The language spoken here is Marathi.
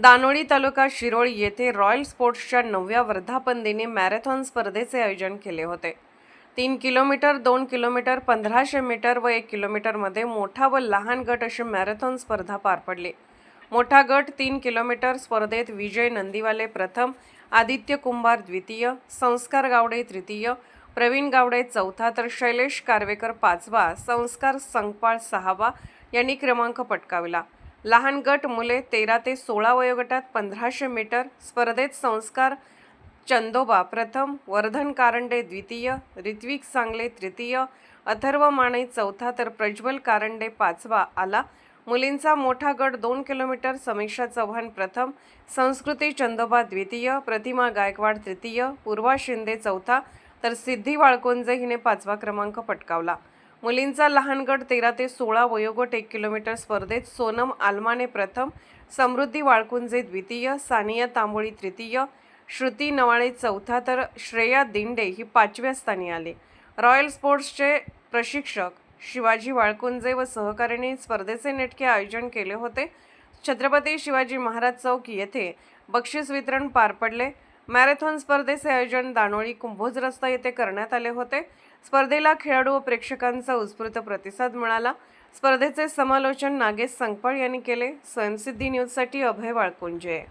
दानोळी तालुका शिरोळ येथे रॉयल स्पोर्ट्सच्या 9व्या वर्धापन दिनी मॅरेथॉन स्पर्धेचे आयोजन केले होते। 3 किलोमीटर, 2 किलोमीटर, 1500 मीटर व 1 किलोमीटरमध्ये मोठा व लहान गट अशी मॅरेथॉन स्पर्धा पार पडली। मोठा गट 3 किलोमीटर स्पर्धेत विजय नंदीवाले प्रथम, आदित्य कुंभार द्वितीय, संस्कार गावडे तृतीय, प्रवीण गावडे चौथा तर शैलेश कारवेकर पाचवा, संस्कार संकपाळ सहावा यांनी क्रमांक पटकावला। लहान गट मुले 13 ते 16 वयोगटात 1500 मीटर स्पर्धेत संस्कार चंदोबा प्रथम, वर्धन कारंडे द्वितीय, ऋत्विक सांगले तृतीय, अथर्व माने चौथा तर प्रज्वल कारंडे पाचवा आला। मुलींचा मोठा गट 2 किलोमीटर समीक्षा चव्हाण प्रथम, संस्कृती चंदोबा द्वितीय, प्रतिमा गायकवाड तृतीय, पूर्वा शिंदे चौथा तर सिद्धी वाळकोंजे हिने पाचवा क्रमांक पटकावला। मुलींचा लहान गट 13 ते 16 वयोगट 1 किलोमीटर स्पर्धेत सोनम आलमाने प्रथम, समृद्धी वाळकुंजे द्वितीय, सानिया तांबोळी तृतीय, श्रुती नवाळे चौथा तर श्रेया दिंडे ही पाचव्या स्थानी आली। रॉयल स्पोर्ट्सचे प्रशिक्षक शिवाजी वाळकुंजे व सहकाऱ्यांनी स्पर्धेचे नेटके आयोजन केले होते। छत्रपती शिवाजी महाराज चौक येथे बक्षीस वितरण पार पडले। मॅरेथॉन स्पर्धेचे आयोजन दानोळी कुंभोज रस्ता येथे करण्यात आले होते। स्पर्धेला खेळाडू व प्रेक्षकांचा उत्स्फूर्त प्रतिसाद मिळाला। स्पर्धेचे समालोचन नागेश संकपाळ यांनी केले। स्वयंसिद्धी न्यूजसाठी अभय वाळकुंजे।